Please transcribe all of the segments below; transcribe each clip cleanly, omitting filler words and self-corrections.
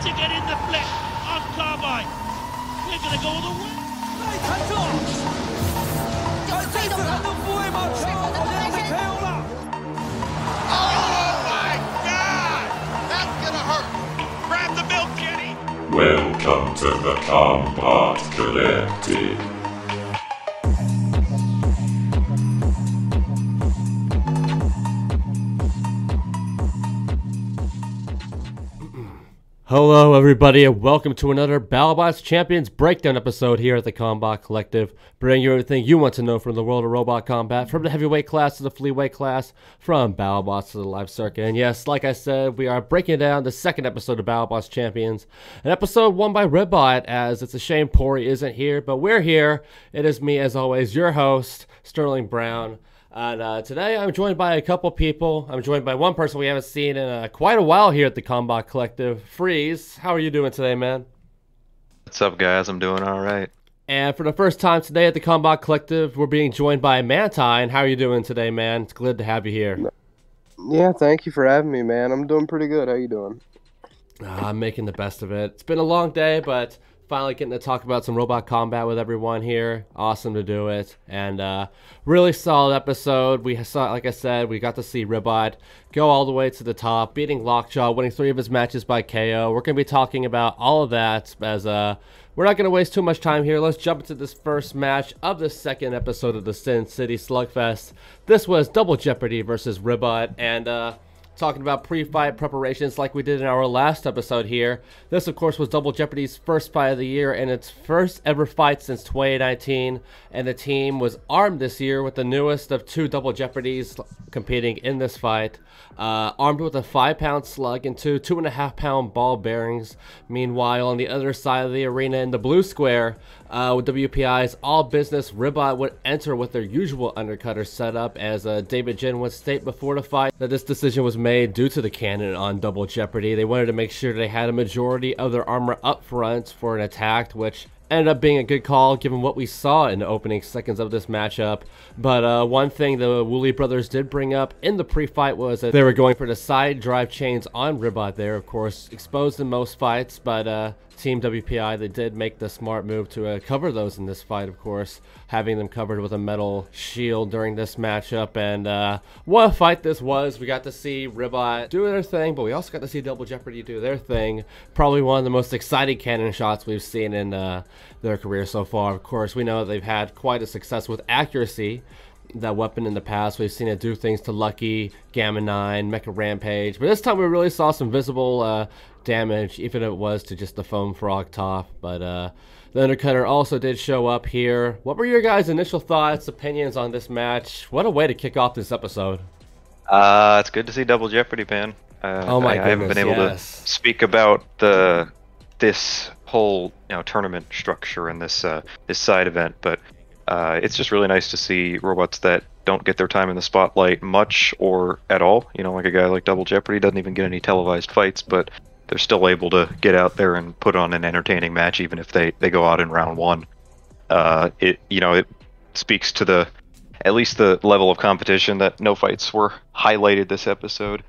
to get in the flip on Combot. We're going to go all the way. Oh my God! That's gonna hurt. Grab the milk, Jenny. Welcome to the Combot Collective. Hello everybody and welcome to another Battlebots Champions Breakdown episode here at the Combot Collective, bringing you everything you want to know from the world of robot combat, from the heavyweight class to the fleetweight class, from Battlebots to the live circuit. And yes, like I said, we are breaking down the second episode of Battlebots Champions, an episode won by Ribeye, as it's a shame Pori isn't here, but we're here. It is me, as always, your host, Sterling Brown. And today I'm joined by a couple people. I'm joined by one person we haven't seen in quite a while here at the Combot Collective. Freeze, how are you doing today, man? What's up, guys? I'm doing all right. And for the first time today at the Combot Collective, we're being joined by Mantine. How are you doing today, man? It's glad to have you here. Yeah, thank you for having me, man. I'm doing pretty good. How you doing? I'm making the best of it. It's been a long day, but finally getting to talk about some robot combat with everyone here. Awesome to do it. And really solid episode. We saw, like I said, we got to see Ribbot go all the way to the top, beating LockJaw, winning 3 of his matches by KO. We're going to be talking about all of that, as we're not going to waste too much time here. Let's jump into this first match of the second episode of the Sin City Slugfest. This was Double Jeopardy versus Ribbot, and talking about pre-fight preparations like we did in our last episode here. This, of course, was Double Jeopardy's first fight of the year and its first ever fight since 2019. And the team was armed this year with the newest of 2 Double Jeopardys competing in this fight. Armed with a 5-pound slug and 2 2.5-pound ball bearings. Meanwhile, on the other side of the arena in the blue square, with WPI's All Business, Ribeye would enter with their usual undercutter setup, as David Jin would state before the fight that this decision was made due to the cannon on Double Jeopardy. They wanted to make sure they had a majority of their armor up front for an attack, which ended up being a good call given what we saw in the opening seconds of this matchup. But one thing the Woolley brothers did bring up in the pre-fight was that they were going for the side drive chains on Ribot there, of course, exposed in most fights, but Team WPI, they did make the smart move to cover those in this fight, of course, having them covered with a metal shield during this matchup. And what a fight this was. We got to see Ribot do their thing, but we also got to see Double Jeopardy do their thing. Probably one of the most exciting cannon shots we've seen in their career so far. Of course, we know they've had quite a success with accuracy, that weapon, in the past. We've seen it do things to Lucky, Gamma 9, Mecha Rampage, but this time we really saw some visible damage, even if it was to just the foam frog top. But the undercutter also did show up here. What were your guys' initial thoughts, opinions on this match? What a way to kick off this episode. It's good to see Double Jeopardy, man. Oh my goodness, I haven't been able to speak about this whole tournament structure and this side event, but it's just really nice to see robots that don't get their time in the spotlight much or at all. Like a guy like Double Jeopardy doesn't even get any televised fights, but they're still able to get out there and put on an entertaining match, even if they go out in round 1. It speaks to at least the level of competition that no fights were highlighted this episode.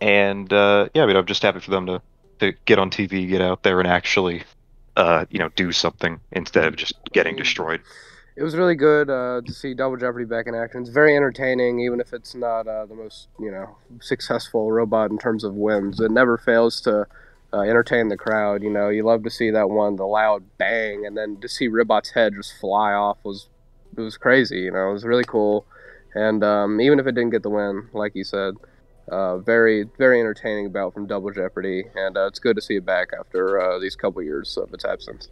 And I'm just happy for them to get on TV, get out there, and actually do something instead of just getting destroyed. It was really good to see Double Jeopardy back in action. It's very entertaining, even if it's not the most, successful robot in terms of wins. It never fails to entertain the crowd. You love to see that one, the loud bang, and then to see Ribbot's head just fly off was crazy. It was really cool. And even if it didn't get the win, like you said, very, very entertaining bout from Double Jeopardy, and it's good to see it back after these couple years of its absence.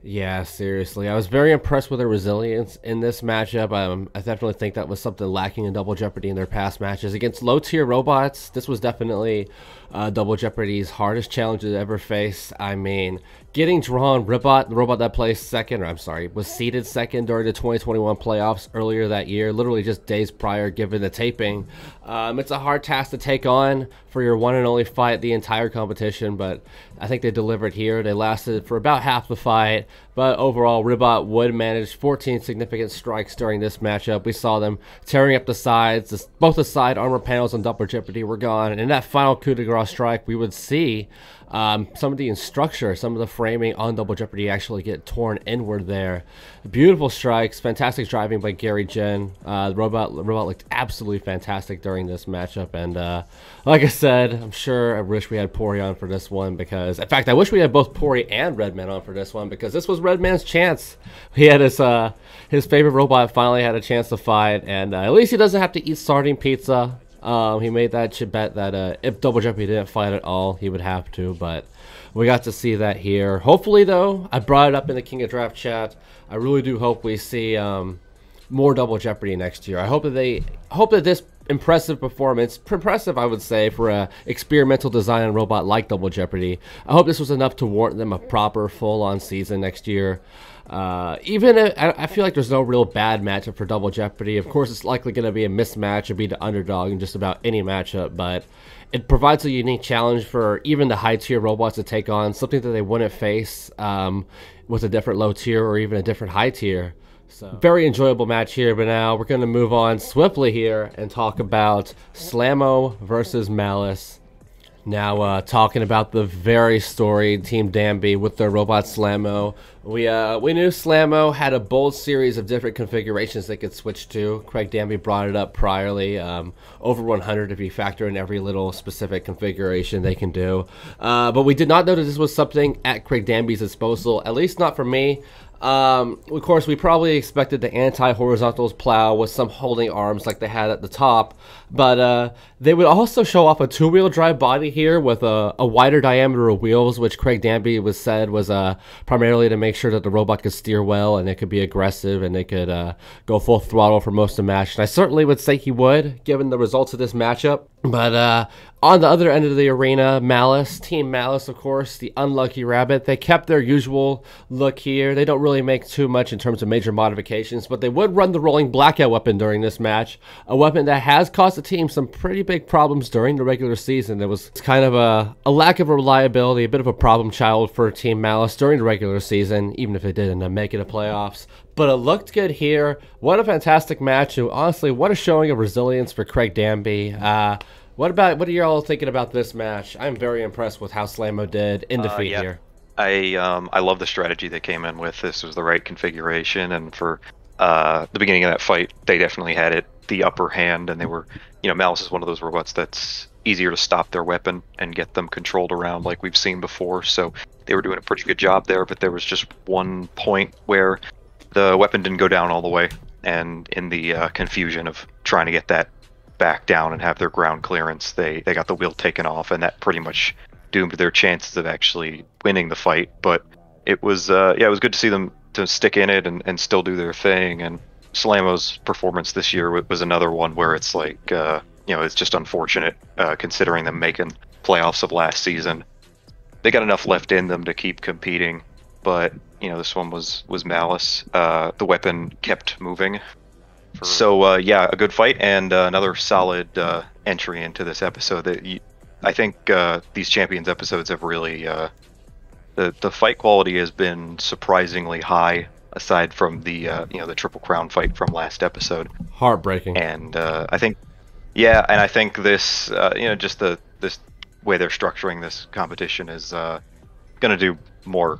Yeah, seriously. I was very impressed with their resilience in this matchup. I definitely think that was something lacking in Double Jeopardy in their past matches. Against low-tier robots, this was definitely Double Jeopardy's hardest challenge to ever face. I mean, getting drawn, Ribbot, the robot that placed second, was seeded second during the 2021 playoffs earlier that year, literally just days prior given the taping. It's a hard task to take on for your one and only fight the entire competition, but I think they delivered here. They lasted for about half the fight, but overall, Ribbot would manage 14 significant strikes during this matchup. We saw them tearing up the sides. Both the side armor panels on Double Jeopardy were gone, and in that final coup de grace strike, we would see Some of the structure, some of the framing on Double Jeopardy actually get torn inward there. Beautiful strikes, fantastic driving by Gary Jen. Robot looked absolutely fantastic during this matchup, and like I said, I'm sure I wish we had Pori on for this one, because in fact I wish we had both Pori and Redman on for this one, because this was Redman's chance. He had his favorite robot finally had a chance to fight, and at least he doesn't have to eat sardine pizza. He made that bet that if Double Jeopardy didn't fight at all, he would have to, but we got to see that here. Hopefully, though, I brought it up in the King of Draft chat. I really do hope we see more Double Jeopardy next year. I hope that this impressive performance, impressive I would say, for a experimental design robot like Double Jeopardy, I hope this was enough to warrant them a proper full-on season next year. Even if, I feel like there's no real bad matchup for Double Jeopardy. Of course, it's likely going to be a mismatch and be the underdog in just about any matchup, but it provides a unique challenge for even the high-tier robots to take on, something that they wouldn't face with a different low tier or even a different high tier. So, very enjoyable match here, but now we're going to move on swiftly here and talk about Slammo versus Malice. Now, talking about the very storied Team Danby with their robot Slamo. We knew Slamo had a bold series of different configurations they could switch to. Craig Danby brought it up priorly, over 100 if you factor in every little specific configuration they can do. But we did not know that this was something at Craig Danby's disposal, at least not for me. Of course, we probably expected the anti-horizontals plow with some holding arms like they had at the top, but they would also show off a two-wheel drive body here with a wider diameter of wheels, which Craig Danby said was primarily to make sure that the robot could steer well and it could be aggressive and it could go full throttle for most of the match. And I certainly would say he would, given the results of this matchup. But on the other end of the arena, Malice, Team Malice, of course, the unlucky rabbit, they kept their usual look here. They don't really make too much in terms of major modifications, but they would run the rolling blackout weapon during this match, a weapon that has caused the team some pretty big problems during the regular season. There was kind of a lack of reliability, a bit of a problem child for Team Malice during the regular season, even if they did end up making the playoffs. But it looked good here. What a fantastic match, and honestly, what a showing of resilience for Craig Danby. What are you all thinking about this match? I'm very impressed with how Slamo did in defeat here. I love the strategy they came in with. This was the right configuration, and for the beginning of that fight, they definitely had it the upper hand, and they were, Malice is one of those robots that's easier to stop their weapon and get them controlled around like we've seen before, so they were doing a pretty good job there, but there was just one point where the weapon didn't go down all the way, and in the confusion of trying to get that back down and have their ground clearance, they got the wheel taken off, and that pretty much doomed their chances of actually winning the fight. But it was it was good to see them to stick in it and still do their thing. And Slamo's performance this year was another one where it's like it's just unfortunate considering them making playoffs of last season. They got enough left in them to keep competing, but this one was Malice. The weapon kept moving. So a good fight, and another solid entry into this episode. I think these Champions episodes have really the fight quality has been surprisingly high, aside from the the Triple Crown fight from last episode. Heartbreaking. And I think this just this way they're structuring this competition is going to do more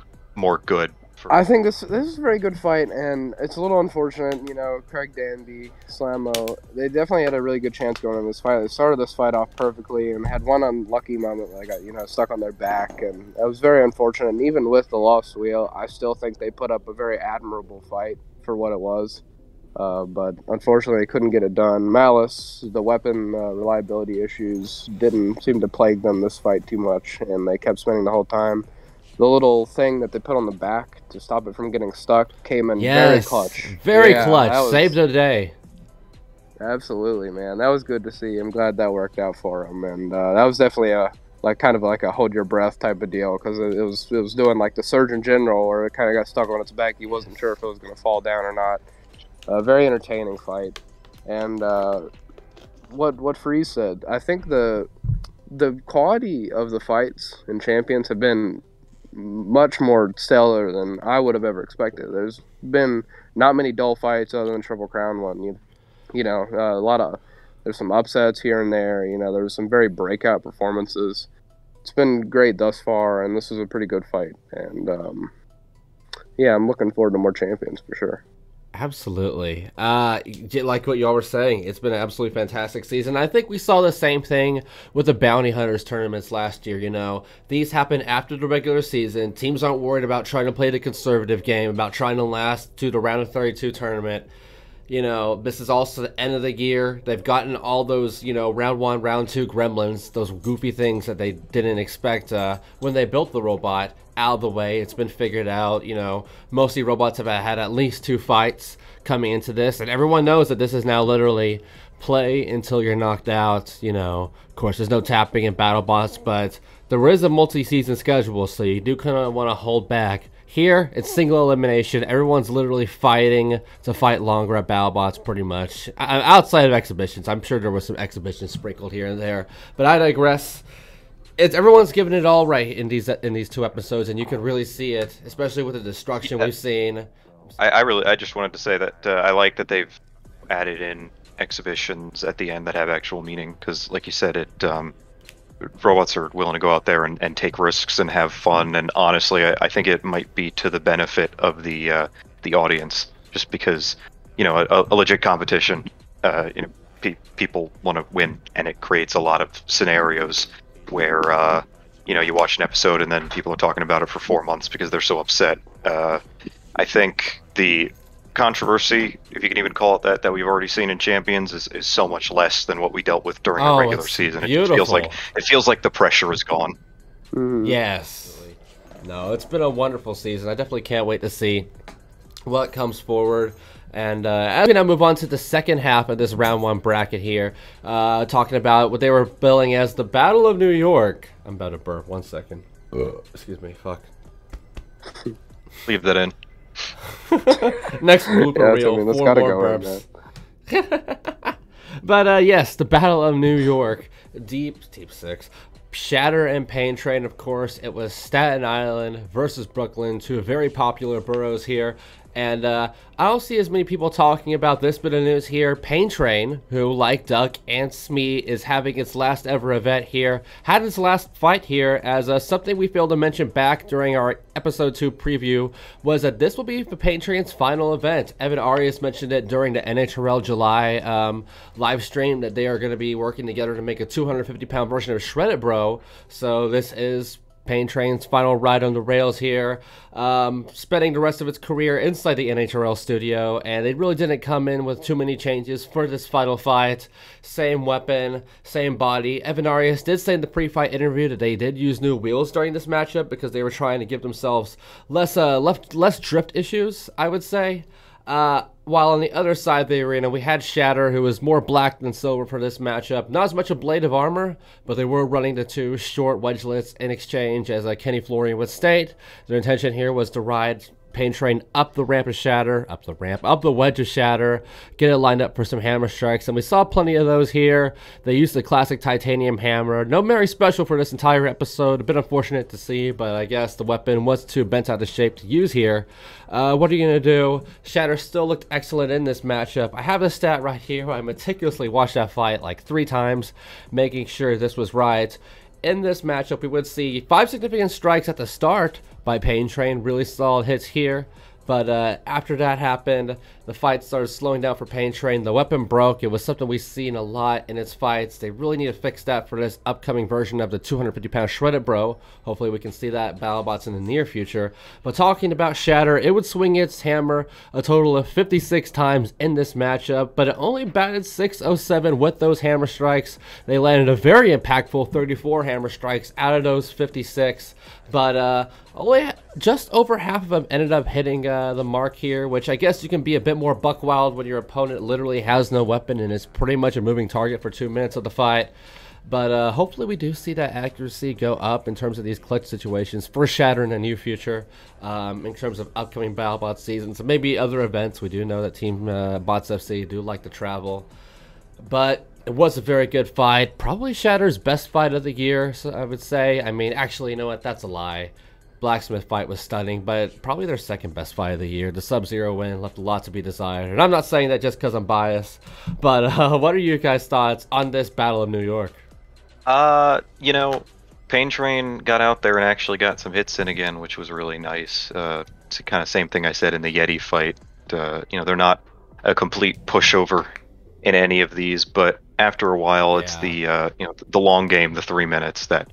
good. I think this is a very good fight, and it's a little unfortunate, Craig Danby, Slamo, they definitely had a really good chance going in this fight. They started this fight off perfectly and had one unlucky moment where they got, stuck on their back, and that was very unfortunate. And even with the lost wheel, I still think they put up a very admirable fight for what it was. But unfortunately, they couldn't get it done. Malice, the weapon reliability issues didn't seem to plague them this fight too much, and they kept spinning the whole time. The little thing that they put on the back to stop it from getting stuck came in very clutch. Very clutch. Saved the day. Absolutely, man. That was good to see. I'm glad that worked out for him. And that was definitely kind of like a hold your breath type of deal, because it was doing like the Surgeon General, where it kind of got stuck on its back. He wasn't sure if it was going to fall down or not. Very entertaining fight. And what Freeze said, I think the quality of the fights in Champions have been much more stellar than I would have ever expected. There's been not many dull fights other than Triple Crown one. There's some upsets here and there. There's some very breakout performances. it's been great thus far, and this is a pretty good fight. And yeah, I'm looking forward to more champions for sure. Absolutely. Like what y'all were saying, it's been an absolutely fantastic season. I think we saw the same thing with the Bounty Hunters tournaments last year. You know, these happen after the regular season. Teams aren't worried about trying to play the conservative game, about trying to last to the round of 32 tournament. You know, this is also the end of the year. They've gotten all those, you know, round 1, round 2 gremlins, those goofy things that they didn't expect when they built the robot, out of the way. It's been figured out. You know, mostly robots have had at least 2 fights coming into this, and everyone knows that this is now literally play until you're knocked out. You know, of course, there's no tapping in Battlebots, but there is a multi-season schedule, so you do kind of want to hold back. Here, it's single elimination. Everyone's literally fighting to fight longer at Battlebots, pretty much. Outside of exhibitions. I'm sure there was some exhibitions sprinkled here and there. But I digress. Everyone's giving it all right in these 2 episodes, and you can really see it, especially with the destruction we've seen. I just wanted to say that I like that they've added in exhibitions at the end that have actual meaning, because, like you said, robots are willing to go out there and take risks and have fun, and honestly, I think it might be to the benefit of the audience, just because, you know, a legit competition, you know, people want to win, and it creates a lot of scenarios where you know, you watch an episode and then people are talking about it for 4 months because they're so upset. I think the controversy, if you can even call it that we've already seen in Champions is so much less than what we dealt with during the regular season. Beautiful. It feels like the pressure is gone. Yes. No, it's been a wonderful season. I definitely can't wait to see what comes forward. And as we now move on to the second half of this round 1 bracket here, talking about what they were billing as the Battle of New York. I'm about to burp. 1 second. Excuse me. Fuck. Leave that in. Next blooper reel, I mean, 4 more burps. But yes, the Battle of New York, deep 6. Shatter and Pain Train, of course. It was Staten Island versus Brooklyn, 2 very popular boroughs here. And I don't see as many people talking about this bit of news here. Pain Train, who, like Duck and Smee, is having its last ever event here, had its last fight here, as something we failed to mention back during our episode 2 preview was that this will be the Pain Train's final event. Evan Arias mentioned it during the NHRL July live stream that they are going to be working together to make a 250-pound version of Shredded Bro. So this is Pain Train's final ride on the rails here, spending the rest of its career inside the NHRL studio, and they really didn't come in with too many changes for this final fight. Same weapon, same body. Evan Arias did say in the pre-fight interview that they did use new wheels during this matchup because they were trying to give themselves less drift issues, I would say. While on the other side of the arena, we had Shatter, who was more black than silver for this matchup. Not as much a blade of armor, but they were running the 2 short wedgelets in exchange, as Kenny Florian would state. Their intention here was to ride Pain Train up the ramp of Shatter, up the wedge of Shatter, get it lined up for some hammer strikes, and we saw plenty of those here. They used the classic titanium hammer. No Mary Special for this entire episode. A bit unfortunate to see, but I guess the weapon was too bent out of shape to use here. What are you going to do? Shatter still looked excellent in this matchup. I have a stat right here. I meticulously watched that fight like 3 times, making sure this was right. In this matchup, we would see 5 significant strikes at the start by Pain Train, really solid hits here. But after that happened, the fight started slowing down for Pain Train. The weapon broke. It was something we've seen a lot in its fights. They really need to fix that for this upcoming version of the 250-pound Shredded Bro. Hopefully we can see that Battlebots in the near future. But talking about Shatter, it would swing its hammer a total of 56 times in this matchup, but it only batted .607 with those hammer strikes. They landed a very impactful 34 hammer strikes out of those 56. But only just over half of them ended up hitting the mark here, which I guess you can be a bit more buck wild when your opponent literally has no weapon and is pretty much a moving target for 2 minutes of the fight. But hopefully we do see that accuracy go up in terms of these clutch situations for Shatter in the near future, in terms of upcoming Battlebot seasons and maybe other events. We do know that Team Bots FC do like to travel. But it was a very good fight. Probably Shatter's best fight of the year, so I would say. I mean, actually, you know what? That's a lie. Blacksmith fight was stunning, but probably their second best fight of the year. The Sub-Zero win left a lot to be desired. And I'm not saying that just because I'm biased. But what are you guys' thoughts on this Battle of New York? You know, Pain Train got out there and actually got some hits in again, which was really nice. It's kind of same thing I said in the Yeti fight. They're not a complete pushover in any of these, but after a while, it's the long game, the 3 minutes that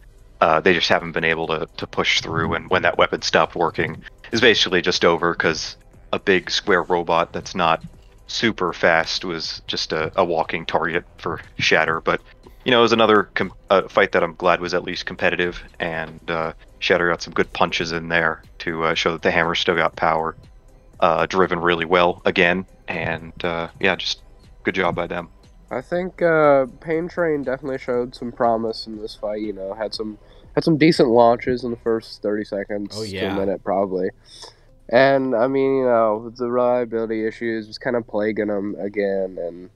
they just haven't been able to push through. And when that weapon stopped working, is basically just over because a big square robot that's not super fast was just a walking target for Shatter. But it was another fight that I'm glad was at least competitive, and Shatter got some good punches in there to show that the hammer still got power. Driven really well again, and just good job by them. I think Pain Train definitely showed some promise in this fight. Had some decent launches in the first 30 seconds to a minute probably. And I mean, the reliability issues was kind of plaguing him again, and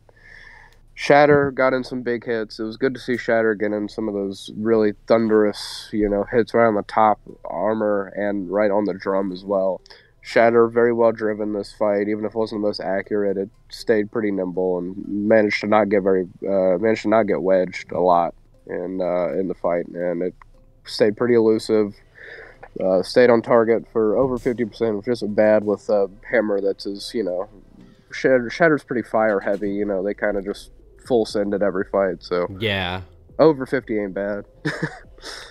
Shatter got in some big hits. It was good to see Shatter get in some of those really thunderous, hits right on the top armor and right on the drum as well. Shatter very well driven this fight, even if it wasn't the most accurate. It stayed pretty nimble and managed to not get wedged a lot in the fight, and it stayed pretty elusive. Stayed on target for over 50%, which isn't bad with a hammer that's as Shatter's pretty fire heavy. They kind of just full send at every fight, so yeah, over 50 ain't bad.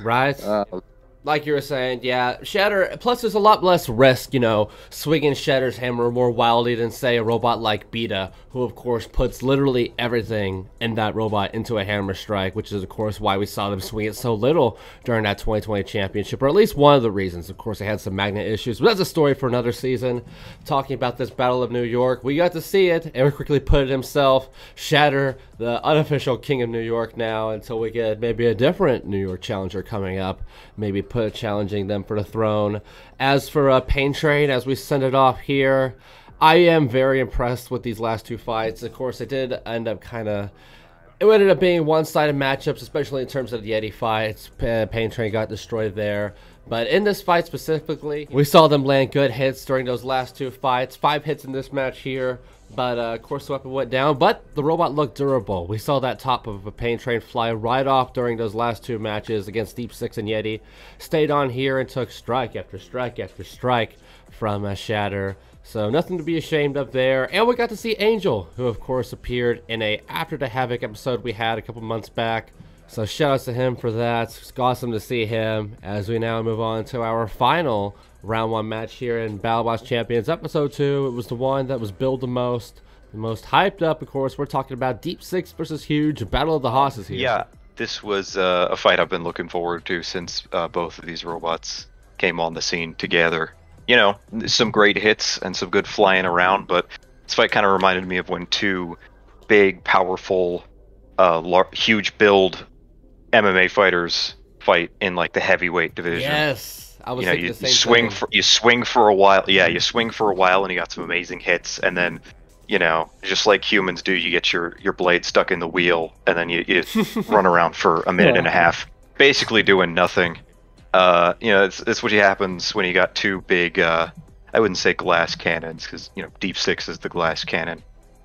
Right. Like you were saying, Shatter, plus there's a lot less risk, swinging Shatter's hammer more wildly than, say, a robot like Beta, who, of course, puts literally everything in that robot into a hammer strike, which is, of course, why we saw them swing it so little during that 2020 championship, or at least one of the reasons. Of course, they had some magnet issues, but that's a story for another season. Talking about this Battle of New York, we got to see it. Eric quickly put it himself, Shatter, the unofficial king of New York now, until we get maybe a different New York challenger coming up, maybe challenging them for the throne. As for Pain Train, as we send it off here, I am very impressed with these last two fights. Of course, it did end up it ended up being one-sided matchups, especially in terms of the Yeti fights. Pain Train got destroyed there. But in this fight specifically, we saw them land good hits during those last two fights. 5 hits in this match here. But, of course, the weapon went down. But the robot looked durable. We saw that top of a Pain Train fly right off during those last 2 matches against Deep Six and Yeti. Stayed on here and took strike after strike after strike from Shatter. So nothing to be ashamed of there. And we got to see Angel, who, of course, appeared in a After the Havoc episode we had a couple months back. So shout out to him for that. It's awesome to see him as we now move on to our final round 1 match here in Battlebots Champions episode 2. It was the one that was billed the most hyped up. Of course, we're talking about Deep Six versus Huge, Battle of the Hosses here. Yeah, this was a fight I've been looking forward to since both of these robots came on the scene together. Some great hits and some good flying around, but this fight kind of reminded me of when 2 big, powerful, huge build MMA fighters fight in like the heavyweight division. Yes, I was thinking the same thing. You swing for a while. Yeah, you swing for a while, and you got some amazing hits, and then just like humans do, you get your blade stuck in the wheel, and then you run around for a minute and a half, basically doing nothing. It's what happens when you got 2 big. I wouldn't say glass cannons, because Deep Six is the glass cannon,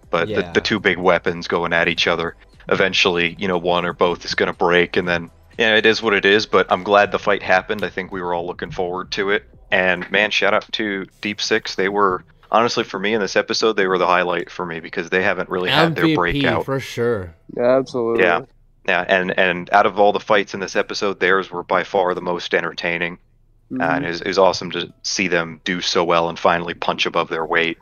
but the 2 big weapons going at each other. Eventually, one or both is going to break, and then it is what it is. But I'm glad the fight happened. I think we were all looking forward to it. And man, shout out to Deep Six. They were, honestly, for me in this episode, they were the highlight for me, because they haven't really had their breakout. For sure. Yeah, absolutely. Yeah, and out of all the fights in this episode, theirs were by far the most entertaining. And it was awesome to see them do so well and finally punch above their weight.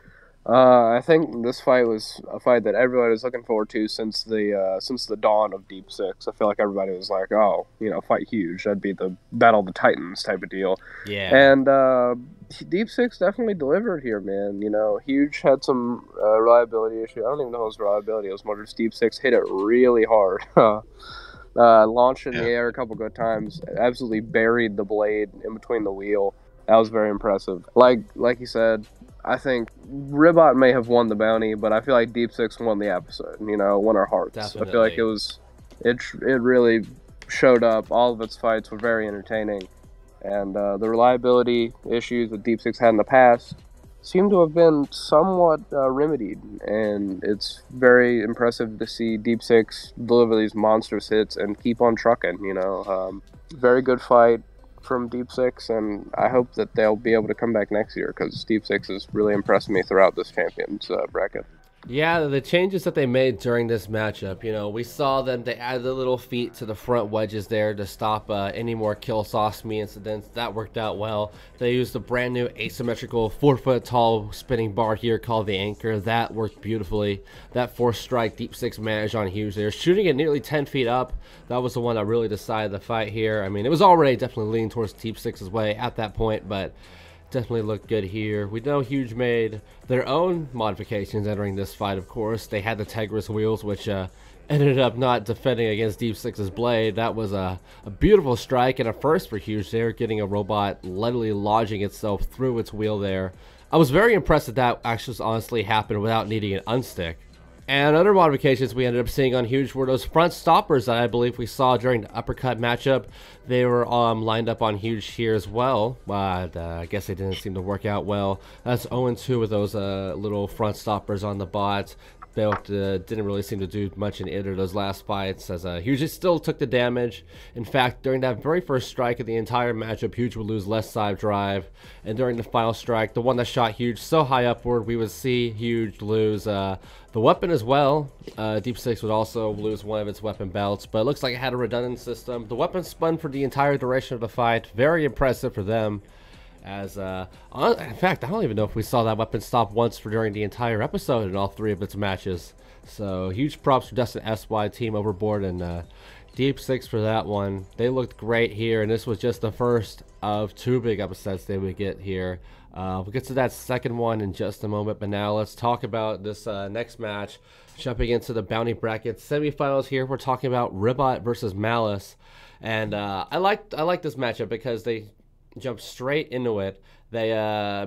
I think this fight was a fight that everybody was looking forward to since the dawn of Deep Six. I feel like everybody was like, oh, fight Huge. That'd be the Battle of the Titans type of deal. Yeah. And Deep Six definitely delivered here, man. Huge had some reliability issue. I don't even know if it was reliability. It was more just Deep Six hit it really hard. Launched in the air a couple good times. Absolutely buried the blade in between the wheel. That was very impressive. Like you said, I think Ribbot may have won the bounty, but I feel like Deep Six won the episode, won our hearts. Definitely. I feel like it really showed up. All of its fights were very entertaining. And the reliability issues that Deep Six had in the past seem to have been somewhat remedied. And it's very impressive to see Deep Six deliver these monstrous hits and keep on trucking, very good fight from Deep Six, and I hope that they'll be able to come back next year because Deep Six has really impressed me throughout this Champions bracket. Yeah, the changes that they made during this matchup, you know, we saw them, they added the little feet to the front wedges there to stop any more kill sauce me incidents. That worked out well. They used a brand new asymmetrical 4-foot tall spinning bar here called the Anchor. That worked beautifully. That 4-strike Deep Six managed on Huge there, shooting it nearly 10 feet up. That was the one that really decided the fight here. I mean, it was already definitely leaning towards Deep Six's way at that point, but definitely looked good here. We know Huge made their own modifications entering this fight, of course. They had the Tegris wheels, which ended up not defending against Deep Six's blade. That was a beautiful strike and a first for Huge there, getting a robot literally lodging itself through its wheel there. I was very impressed that that actually honestly happened without needing an unstick. And other modifications we ended up seeing on Huge were those front stoppers that I believe we saw during the uppercut matchup. They were lined up on Huge here as well, but I guess they didn't seem to work out well. That's 0-2 with those little front stoppers on the bot. They didn't really seem to do much in either of those last fights, as Huge still took the damage. In fact, during that very first strike of the entire matchup, Huge would lose left side drive. And during the final strike, the one that shot Huge so high upward, we would see Huge lose the weapon as well. Deep Six would also lose one of its weapon belts, but it looks like it had a redundant system. The weapon spun for the entire duration of the fight. Very impressive for them. As in fact, I don't even know if we saw that weapon stop once for during the entire episode in all 3 of its matches. So huge props for Dustin SY, Team Overboard, and Deep Six for that one. They looked great here, and this was just the first of 2 big upsets they would get here. We'll get to that second one in just a moment, but now let's talk about this next match. Jumping into the bounty bracket semifinals here, we're talking about Ribbot versus Malice, and I like this matchup because they jumped straight into it. They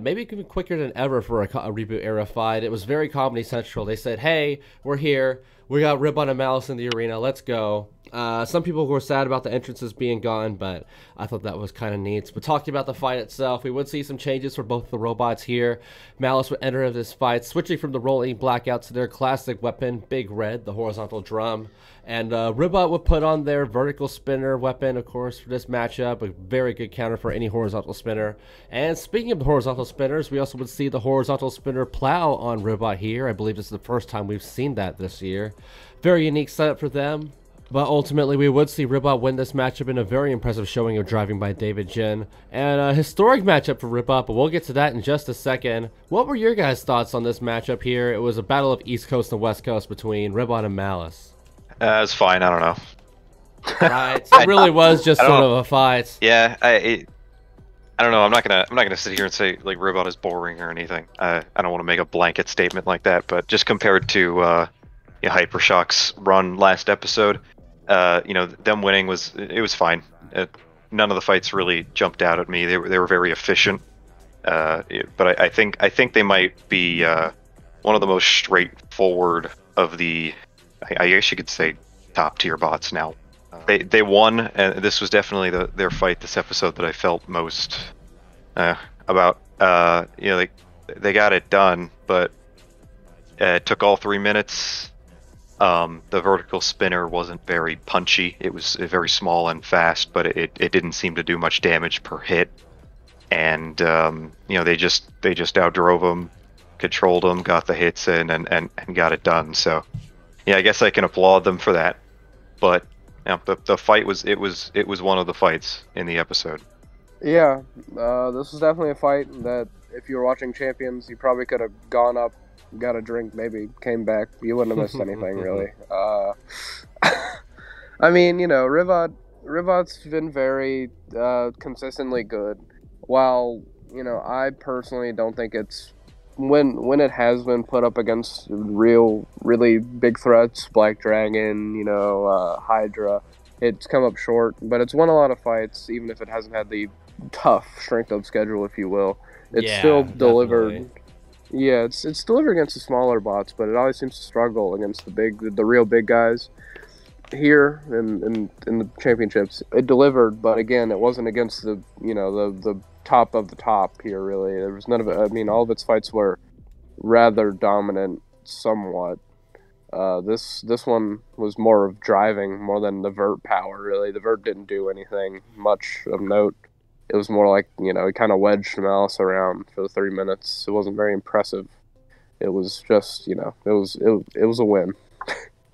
maybe even quicker than ever for a reboot era fight. It was very comedy central. They said, hey, we're here, we got Ribbot and Malice in the arena, let's go. Some people were sad about the entrances being gone, but I thought that was kind of neat. But talking about the fight itself, we would see some changes for both the robots here. Malice would enter this fight, switching from the rolling blackout to their classic weapon, Big Red, the horizontal drum. And Ribbot would put on their vertical spinner weapon, of course, for this matchup. A very good counter for any horizontal spinner. And speaking of the horizontal spinners, we also would see the horizontal spinner plow on Ribbot here. I believe this is the first time we've seen that this year. Very unique setup for them. But ultimately, we would see Ribbot win this matchup in a very impressive showing of driving by David Jin. And a historic matchup for Ribbot, but we'll get to that in just a second. What were your guys' thoughts on this matchup here? It was a battle of East Coast and West Coast between Ribbot and Malice. It's fine. I don't know. Right. It really was just sort of a fight. Yeah. I don't know. I'm not gonna sit here and say like Ribbot is boring or anything. I don't want to make a blanket statement like that. But just compared to HyperShock's run last episode, you know, them winning was fine. None of the fights really jumped out at me. They were very efficient. But I think they might be one of the most straightforward of the, I guess you could say, top tier bots now. They won, and this was definitely their fight this episode that I felt most about. You know, they got it done, but it took all 3 minutes. The vertical spinner wasn't very punchy. It was very small and fast, but it didn't seem to do much damage per hit. And you know, they just outdrove them, controlled them, got the hits in, and got it done. So yeah, I guess I can applaud them for that. But you know, the fight was one of the fights in the episode. Yeah, this was definitely a fight that if you were watching Champions, you probably could have gone up, got a drink, maybe came back. You wouldn't have missed anything, really. I mean, you know, Ribbot's been very consistently good. While, you know, I personally don't think it's, when it has been put up against really big threats, Black Dragon, you know, Hydra, it's come up short. But it's won a lot of fights, even if it hasn't had the tough strength of schedule, if you will. It's still delivered. Definitely. Yeah, it's delivered against the smaller bots, but it always seems to struggle against the real big guys. Here in the championships, it delivered, but again, it wasn't against the top of the top here. Really, there was none of it. I mean, all of its fights were rather dominant, somewhat. This one was more of driving more than the vert power, really. The vert didn't do anything much of note. It was more like, you know, it kind of wedged Malice around for the 3 minutes. It wasn't very impressive. It was just, you know, it was a win.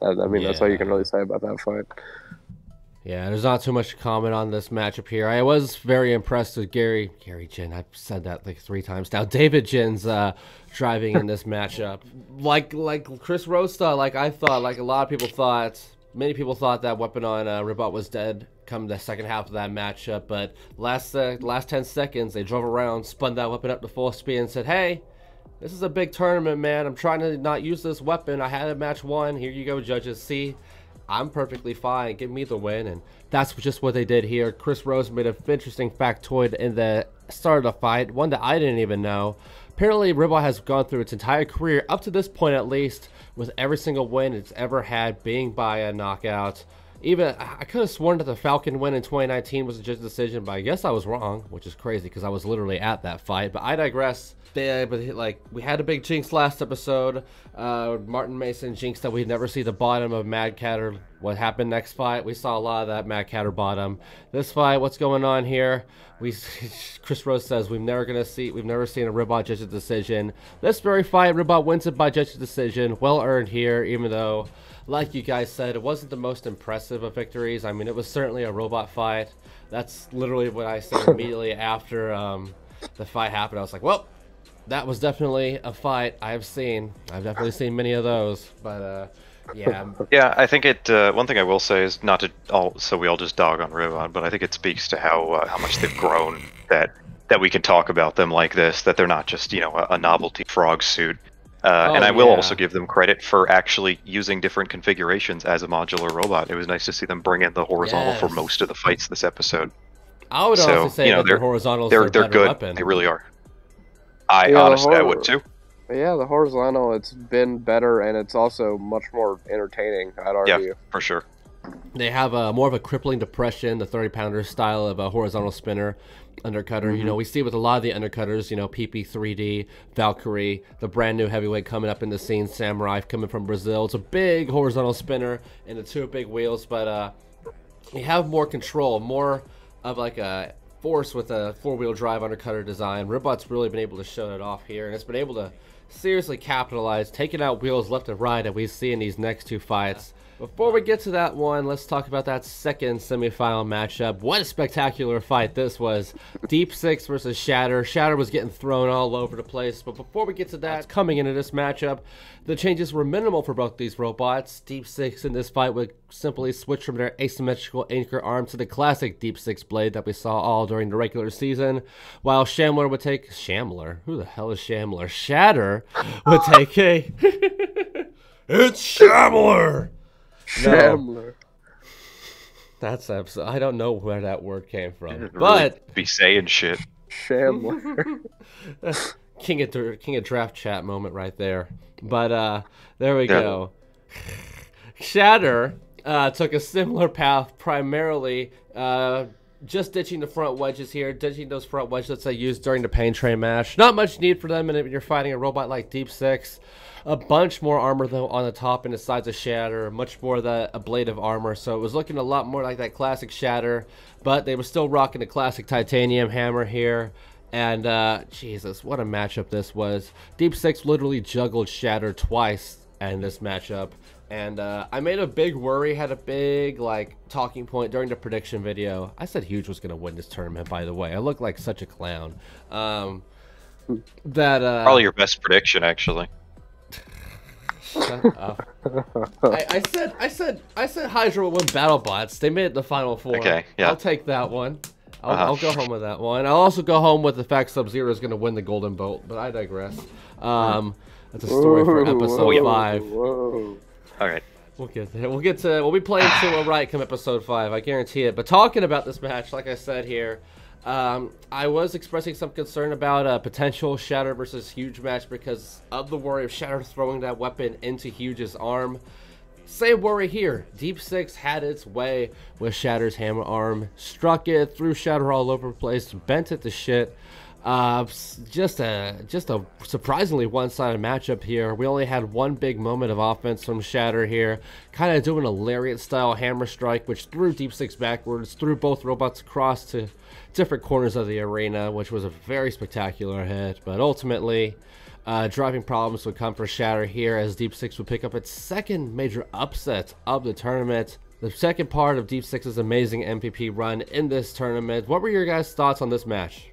I mean, that's all you can really say about that fight. Yeah, there's not too much to comment on this matchup here. I was very impressed with Gary Jin. I've said that like 3 times now. David Jin's driving in this matchup. Like Chris Rose thought, like I thought, like a lot of people thought, many people thought that weapon on Ribbot was dead come the second half of that matchup. But last 10 seconds, they drove around, spun that weapon up to full speed and said, hey, this is a big tournament, man. I'm trying to not use this weapon. I had a match 1. Here you go, judges. See? I'm perfectly fine. Give me the win. And that's just what they did here. Chris Rose made an interesting factoid in the start of the fight, one that I didn't even know. Apparently, Ribeye has gone through its entire career, up to this point at least, with every single win it's ever had being by a knockout. Even, I could have sworn that the Falcon win in 2019 was a judge decision, but I guess I was wrong, which is crazy because I was literally at that fight. But I digress. Like, we had a big jinx last episode. Martin Mason jinxed that we'd never see the bottom of Mad Catter. What happened next fight? We saw a lot of that Mad Catter bottom. This fight, what's going on here? Chris Rose says we've never seen a Ribot judge's decision. This very fight, Ribot wins it by judge's decision. Well earned here, even though, like you guys said, it wasn't the most impressive of victories. I mean, it was certainly a robot fight. That's literally what I said immediately after the fight happened. I was like, well, that was definitely a fight I've definitely seen many of those, but yeah. Yeah, I think it. One thing I will say is not to so we all just dog on Ribot, but I think it speaks to how much they've grown that we can talk about them like this. That they're not just, you know, a novelty frog suit. And I will also give them credit for actually using different configurations as a modular robot. It was nice to see them bring in the horizontal for most of the fights this episode. I would also say that the horizontals are they're good. Weapon. They really are. Honestly, I would too. Yeah, the horizontal, it's been better, and it's also much more entertaining, I'd argue. Yeah, for sure. They have more of a crippling depression, the 30-pounder style of a horizontal spinner undercutter. You know, we see with a lot of the undercutters, you know, PP3D, Valkyrie, the brand new heavyweight coming up in the scene, Samurai coming from Brazil. It's a big horizontal spinner and the 2 big wheels, but you have more control, more of like a force with a 4-wheel drive undercutter design. Ribot's really been able to show it off here, and it's been able to seriously capitalize, taking out wheels left and right that we see in these next 2 fights. Before we get to that one, let's talk about that second semifinal matchup. What a spectacular fight this was. Deep Six versus Shatter. Shatter was getting thrown all over the place. But before we get to that, coming into this matchup, the changes were minimal for both these robots. Deep Six in this fight would simply switch from their asymmetrical anchor arm to the classic Deep Six blade that we saw all during the regular season, while Shamler would take... Shamler? Who the hell is Shamler? Shatter would take a... It's Shamler! Shamler. That's absolutely... I don't know where that word came from, but... Really be saying shit. Shambler. King of draft chat moment right there. But there we go. Shatter took a similar path, primarily just ditching the front wedges here, ditching those front wedges that I used during the Pain Train match. Not much need for them, and if you're fighting a robot like Deep Six. A bunch more armor though on the top and the sides of Shatter, much more a blade of armor, so it was looking a lot more like that classic Shatter, but they were still rocking the classic titanium hammer here. And Jesus, what a matchup this was. Deep Six literally juggled Shatter twice in this matchup, and I made a big worry, had a big like talking point during the prediction video. I said HUGE was gonna win this tournament, by the way. I look like such a clown. Probably your best prediction, actually. Shut up. I said Hydra would win Battlebots. They made it the final 4. Okay, yeah. I'll take that one. I'll go home with that one. I'll also go home with the fact Sub-Zero is going to win the Golden Bolt, but I digress. That's a story for episode 5. Whoa. All right. We'll get there. We'll be playing Sumo Right come episode 5. I guarantee it. But talking about this match, like I said here, I was expressing some concern about a potential Shatter versus HUGE match because of the worry of Shatter throwing that weapon into HUGE's arm. Same worry here. Deep Six had its way with Shatter's hammer arm, struck it, threw Shatter all over the place, bent it to shit. Just a surprisingly one-sided matchup here. We only had one big moment of offense from Shatter here, kind of doing a lariat-style hammer strike, which threw Deep Six backwards, threw both robots across to different corners of the arena, which was a very spectacular hit. But ultimately, driving problems would come for Shatter here, as Deep Six would pick up its second major upset of the tournament. The second part of Deep Six's amazing MVP run in this tournament. What were your guys' thoughts on this match?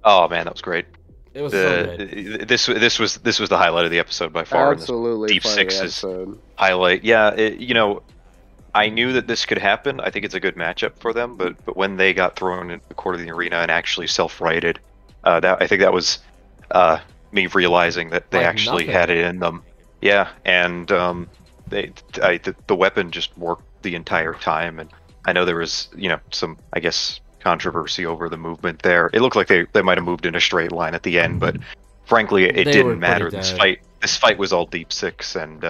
Oh man, that was great. It was so good. This was the highlight of the episode by far. Absolutely, Deep Six's highlight. Yeah, you know, I knew that this could happen. I think it's a good matchup for them. But when they got thrown in the court of the arena and actually self-righted, I think that was me realizing that they actually had it in them. Yeah, and the weapon just worked the entire time. And I know there was, you know, some, I guess, controversy over the movement there. It looked like they might have moved in a straight line at the end, but frankly, it didn't matter. This fight was all Deep Six, and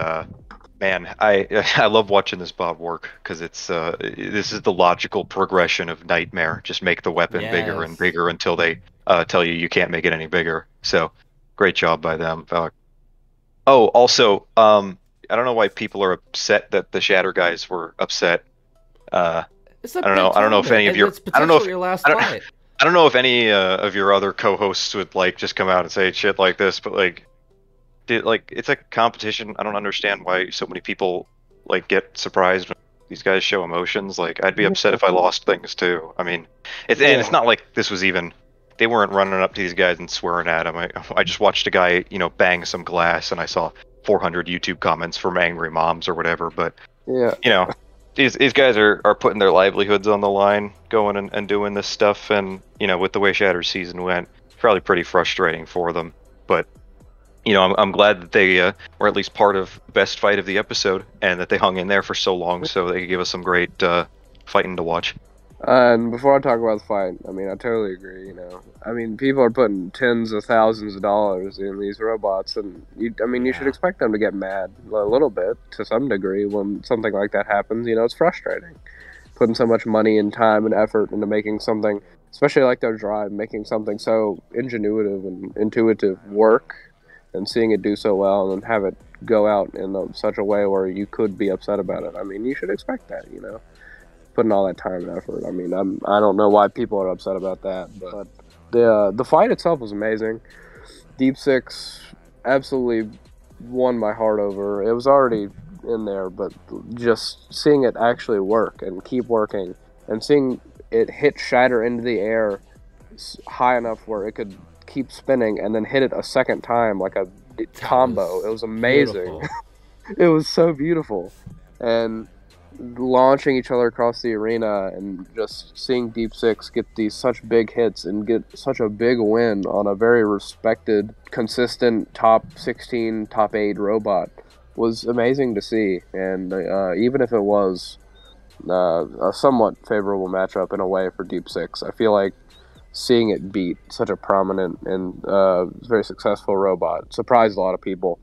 man, I love watching this bot work, because it's this is the logical progression of Nightmare. Just make the weapon bigger and bigger until they tell you can't make it any bigger. So great job by them. Oh, also, I don't know why people are upset that the Shatter guys were upset. I don't know if any of your I don't know if any of your other co-hosts would like just come out and say shit like this, but like it's a competition. I don't understand why so many people like get surprised when these guys show emotions. Like, I'd be upset if I lost things too. I mean, it's not like this was even, they weren't running up to these guys and swearing at them. I just watched a guy, you know, bang some glass, and I saw 400 YouTube comments from angry moms or whatever. But yeah, you know, these guys are putting their livelihoods on the line, going and doing this stuff, and you know, with the way Shatter's season went, it's probably pretty frustrating for them. But you know, I'm glad that they were at least part of the best fight of the episode, and that they hung in there for so long, so they could give us some great fighting to watch. And before I talk about the fight, I mean, I totally agree. You know, I mean, people are putting tens of thousands of dollars in these robots, and you should expect them to get mad a little bit to some degree when something like that happens. You know, it's frustrating putting so much money and time and effort into making something, especially like their drive, making something so ingenuitive and intuitive work, and seeing it do so well, and then have it go out in such a way where you could be upset about it. I mean, you should expect that. You know, putting all that time and effort. I mean, I don't know why people are upset about that, but the fight itself was amazing. Deep Six absolutely won my heart over. It was already in there, but just seeing it actually work and keep working, and seeing it hit Shatter into the air high enough where it could keep spinning and then hit it a second time like a combo. It was amazing. It was so beautiful. And launching each other across the arena, and just seeing Deep Six get these such big hits and get such a big win on a very respected, consistent top 16, top 8 robot was amazing to see. And even if it was a somewhat favorable matchup in a way for Deep Six, I feel like seeing it beat such a prominent and very successful robot surprised a lot of people.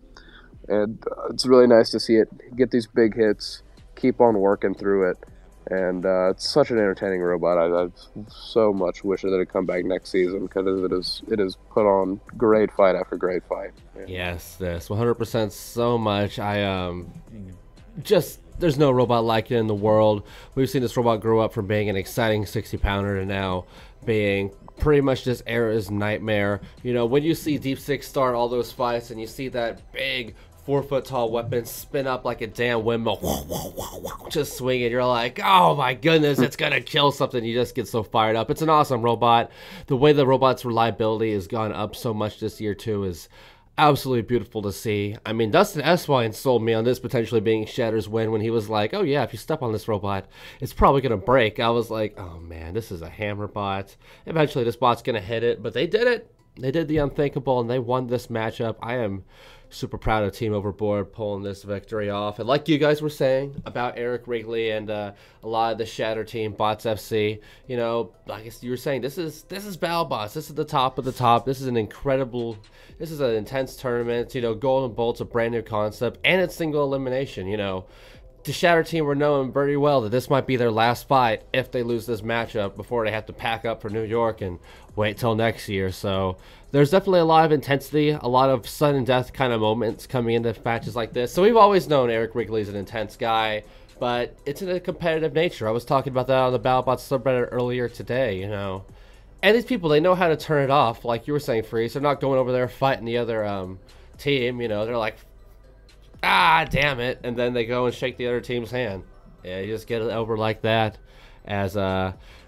And it's really nice to see it get these big hits, keep on working through it, and it's such an entertaining robot. I so much wish that it'd come back next season, because it is put on great fight after great fight. Yeah. Yes, this 100% so much. There's no robot like it in the world. We've seen this robot grow up from being an exciting 60-pounder to now being pretty much this era's nightmare. You know, when you see Deep Six start all those fights and you see that big 4-foot-tall weapon spin up like a damn windmill, just swinging, you're like, oh my goodness, it's gonna kill something. You just get so fired up. It's an awesome robot. The way the robot's reliability has gone up so much this year too is absolutely beautiful to see. I mean, Dustin Eswine sold me on this potentially being Shatter's win when he was like, oh yeah, if you step on this robot, it's probably gonna break. I was like, oh man, this is a hammer bot. Eventually this bot's gonna hit it, but they did it. They did the unthinkable, and they won this matchup. I am super proud of Team Overboard pulling this victory off. And like you guys were saying about Eric Wrigley and a lot of the Shatter team, Bots FC, you know, I guess you were saying this is Battlebots. This is the top of the top. This is an intense tournament. You know, Golden Bolt's a brand new concept, and it's single elimination. You know, the Shatter team were knowing very well that this might be their last fight if they lose this matchup before they have to pack up for New York and wait till next year. So there's definitely a lot of intensity, a lot of sudden death kind of moments coming into matches like this. So we've always known Eric Wrigley's an intense guy, but it's in a competitive nature. I was talking about that on the Battlebots subreddit earlier today, you know. And these people, they know how to turn it off, like you were saying, Freeze. They're not going over there fighting the other team, you know. They're like, ah, damn it, and then they go and shake the other team's hand. Yeah, you just get it over like that, as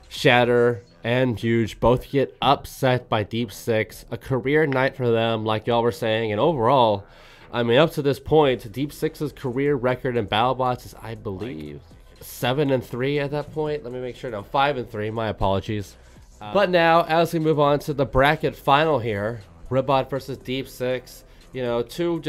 Shatter and Huge both get upset by Deep Six. A career night for them, like y'all were saying, and overall, I mean, up to this point, Deep Six's career record in Battlebots is, I believe, 7-3 at that point. Let me make sure. No, 5-3. My apologies. But now, as we move on to the bracket final here, Ribbot versus Deep Six. You know, two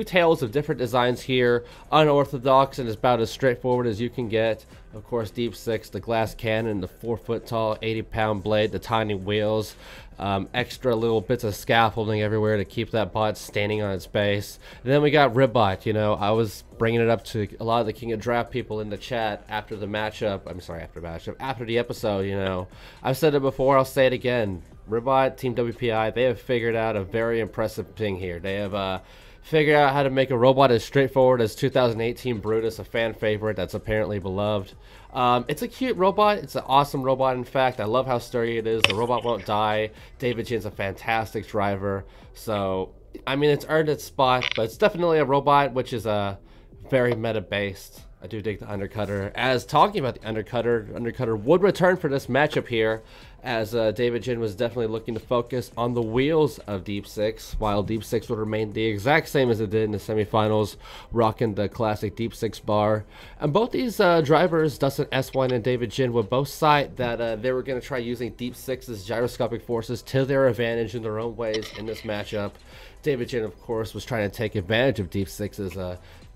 tales of different designs here, unorthodox and about as straightforward as you can get. Of course, Deep Six, the glass cannon, the 4-foot tall, 80-pound blade, the tiny wheels, extra little bits of scaffolding everywhere to keep that bot standing on its base. And then we got Ribbot. You know, I was bringing it up to a lot of the King of Draft people in the chat after the matchup. I'm sorry, after the episode. You know, I've said it before, I'll say it again. Ribbot, Team WPI, they have figured out a very impressive thing here. They have figured out how to make a robot as straightforward as 2018 Brutus, a fan favorite that's apparently beloved. It's a cute robot. It's an awesome robot, in fact. I love how sturdy it is. The robot won't die. David Jin's a fantastic driver. So, I mean, it's earned its spot, but it's definitely a robot which is very meta-based. I do dig the Undercutter. As talking about the Undercutter would return for this matchup here, as David Jin was definitely looking to focus on the wheels of Deep Six, while Deep Six would remain the exact same as it did in the semifinals, rocking the classic Deep Six bar. And both these drivers, Dustin S1 and David Jin, would both cite that they were going to try using Deep Six's gyroscopic forces to their advantage in their own ways in this matchup. David Jin, of course, was trying to take advantage of Deep Six's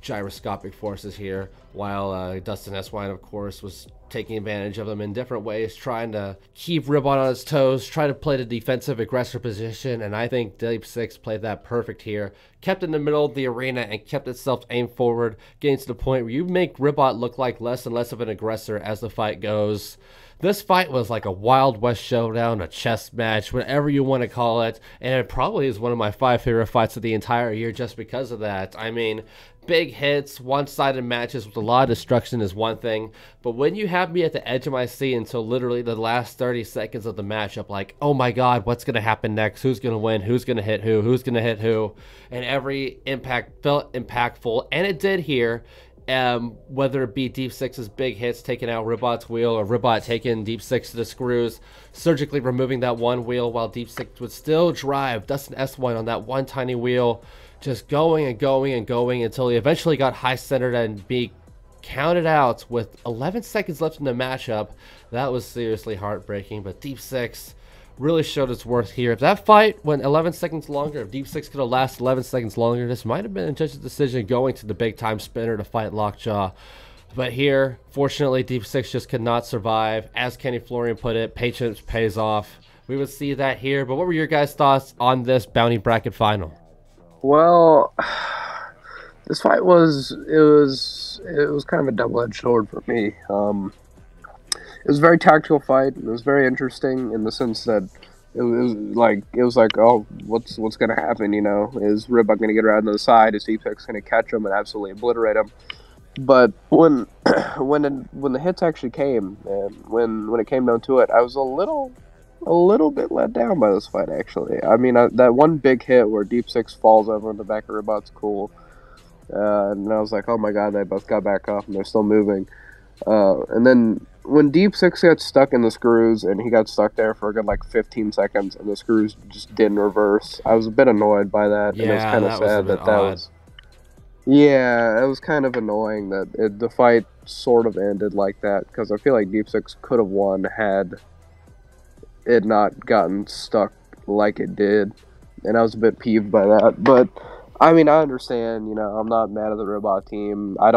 gyroscopic forces here, while Dustin S1, of course, was taking advantage of them in different ways, trying to keep Ribbot on his toes, try to play the defensive aggressor position, and I think Deep Six played that perfect here. Kept in the middle of the arena and kept itself aimed forward, getting to the point where you make Ribbot look like less and less of an aggressor as the fight goes. This fight was like a Wild West showdown, a chess match, whatever you want to call it, and it probably is one of my 5 favorite fights of the entire year just because of that. I mean, big hits, one-sided matches with a lot of destruction is one thing, but when you have me at the edge of my seat until literally the last 30 seconds of the matchup, like, oh my god, what's going to happen next? Who's going to win? Who's going to hit who? Who's going to hit who? And every impact felt impactful, and it did here. Whether it be Deep Six's big hits taking out Ribbot's wheel, or Ribbot taking Deep Six to the screws, surgically removing that one wheel while Deep Six would still drive Dustin S1 on that one tiny wheel, just going and going and going until he eventually got high centered and be counted out with 11 seconds left in the matchup. That was seriously heartbreaking, but Deep Six really showed its worth here. If that fight went 11 seconds longer, if Deep Six could have lasted 11 seconds longer, this might have been a judge's decision going to the big time spinner to fight LockJaw. But here, fortunately, Deep Six just could not survive. As Kenny Florian put it, patience pays off. We would see that here. But what were your guys' thoughts on this bounty bracket final? Well, this fight was kind of a double-edged sword for me. It was a very tactical fight. It was very interesting in the sense that it was like, oh, what's gonna happen? You know, is Ribbot gonna get around to the side? Is Deep Six gonna catch him and absolutely obliterate him? But when the hits actually came, and when it came down to it, I was a little bit let down by this fight. Actually, I mean, that one big hit where Deep Six falls over in the back of Ribbot's cool, and I was like, oh my god, they both got back up and they're still moving. And then when Deep Six got stuck in the screws, and he got stuck there for a good like 15 seconds, and the screws just didn't reverse, I was a bit annoyed by that. Yeah, and it was kind of sad that was. Yeah, it was kind of annoying that the fight sort of ended like that, because I feel like Deep Six could have won had it not gotten stuck like it did, and I was a bit peeved by that. But I mean, I understand. You know, I'm not mad at the Ribbot team. I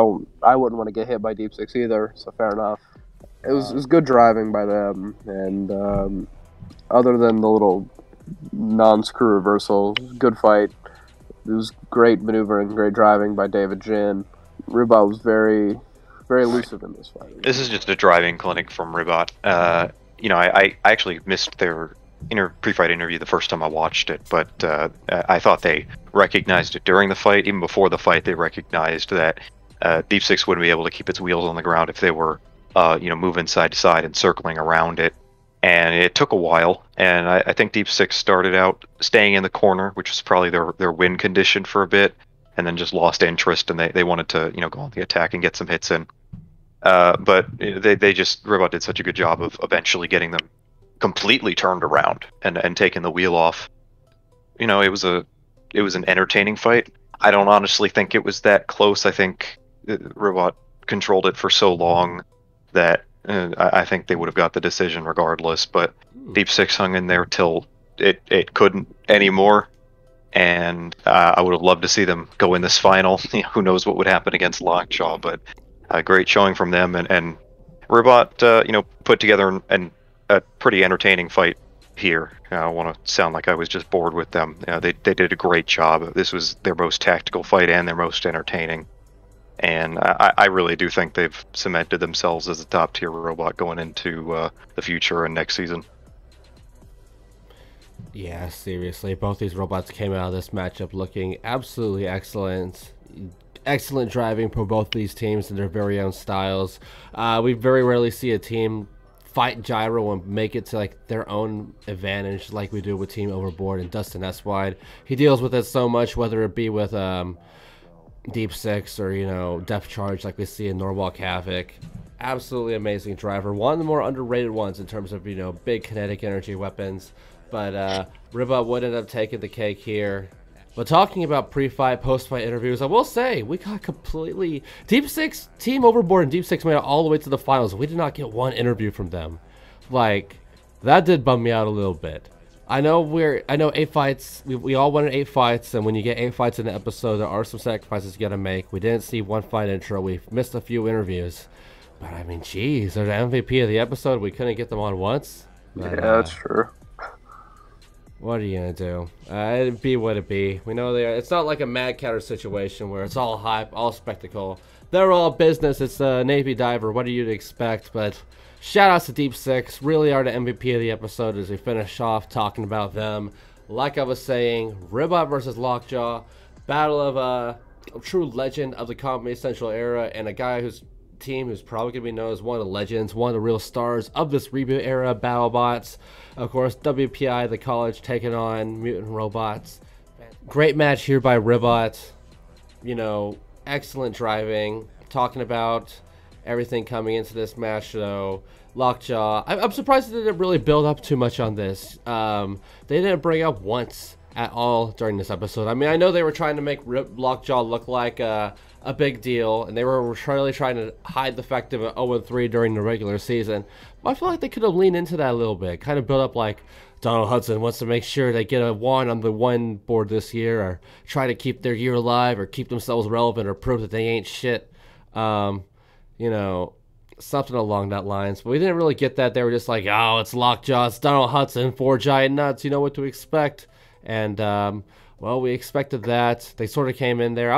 wouldn't want to get hit by Deep Six either. So fair enough. It was good driving by them, and other than the little non-screw reversal, good fight. It was great maneuvering, great driving by David Jin. Ribeye was very, very elusive in this fight. This is just a driving clinic from Ribbot. I actually missed their pre-fight interview the first time I watched it, but I thought they recognized it during the fight. Even before the fight, they recognized that Deep Six wouldn't be able to keep its wheels on the ground if they were, moving side to side and circling around it. And it took a while, and I think Deep Six started out staying in the corner, which was probably their win condition for a bit, and then just lost interest, and they wanted to go on the attack and get some hits in. But Ribbot did such a good job of eventually getting them completely turned around and taking the wheel off. It was an entertaining fight. I don't honestly think it was that close. I think Ribbot controlled it for so long that I think they would have got the decision regardless. But Deep Six hung in there till it couldn't anymore, and I would have loved to see them go in this final. Who knows what would happen against LockJaw, but a great showing from them, and Ribbot, put together a pretty entertaining fight here. I don't want to sound like I was just bored with them. They did a great job. This was their most tactical fight and their most entertaining. And I really do think they've cemented themselves as a top-tier robot going into the future and next season. Yeah, seriously. Both these robots came out of this matchup looking absolutely excellent. Excellent driving for both these teams in their very own styles. We very rarely see a team fight Gyro and make it to like their own advantage like we do with Team Overboard and Dustin S. Wide. He deals with it so much, whether it be with Deep Six or Depth Charge like we see in Norwalk Havoc. Absolutely amazing driver. One of the more underrated ones in terms of big kinetic energy weapons. But Ribbot would end up taking the cake here. But talking about pre-fight, post-fight interviews, I will say we got completely Deep Six, Team Overboard, and Deep Six made it all the way to the finals. We did not get one interview from them. Like, that did bum me out a little bit. I know 8 fights. We all wanted 8 fights, and when you get 8 fights in an episode, there are some sacrifices you got to make. We didn't see one fight intro. We missed a few interviews. But I mean, geez, they're the MVP of the episode. We couldn't get them on once. But, yeah, that's true. What are you gonna do? It'd be what it be. We know they are. It's not like a Mad Counter situation where it's all hype, all spectacle. They're all business. It's a Navy diver. What are you to expect? But shout outs to Deep Six. Really are the MVP of the episode as we finish off talking about them. Like I was saying, Ribbot versus LockJaw, battle of a true legend of the Comedy Central era and a guy who's probably going to be known as one of the legends, one of the real stars of this reboot era, Battlebots. Of course, WPI, the college, taking on mutant robots. Great match here by Ribbot. Excellent driving. Talking about everything coming into this match, though. LockJaw, I'm surprised they didn't really build up too much on this. They didn't bring up once at all during this episode. I mean, I know they were trying to make LockJaw look like a big deal, and they were really trying to hide the fact of an 0-3 during the regular season. But I feel like they could have leaned into that a little bit, kind of build up like Donald Hudson wants to make sure they get a 1 on the 1 board this year, or try to keep their year alive, or keep themselves relevant, or prove that they ain't shit. Something along that lines. But we didn't really get that. They were just like, oh, it's LockJaw, it's Donald Hudson, 4 giant nuts, you know what to expect. And, well, we expected that. They sort of came in there.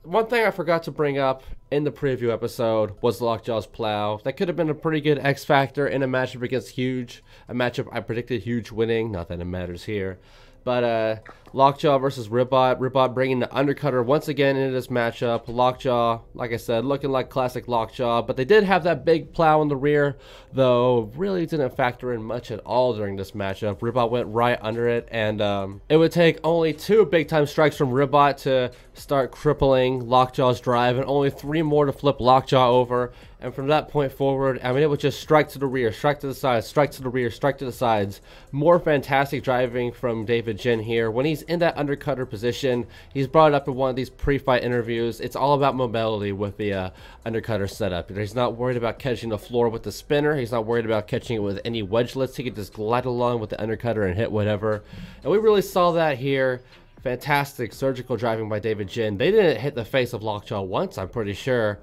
One thing I forgot to bring up in the preview episode was LockJaw's plow. That could have been a pretty good X factor in a matchup against HUGE. A matchup I predicted HUGE winning. Not that it matters here. But LockJaw versus Ribbot. Ribbot bringing the undercutter once again into this matchup. LockJaw, like I said, looking like classic LockJaw. But they did have that big plow in the rear, though really didn't factor in much at all during this matchup. Ribbot went right under it, and it would take only 2 big-time strikes from Ribbot to start crippling LockJaw's drive, and only 3 more to flip LockJaw over. And from that point forward, I mean, it would just strike to the rear, strike to the sides, strike to the rear, strike to the sides. More fantastic driving from David Jin here. When he's in that undercutter position, he's brought it up in one of these pre-fight interviews. It's all about mobility with the undercutter setup. He's not worried about catching the floor with the spinner. He's not worried about catching it with any wedgelets. He can just glide along with the undercutter and hit whatever. And we really saw that here. Fantastic surgical driving by David Jin. They didn't hit the face of LockJaw once, I'm pretty sure.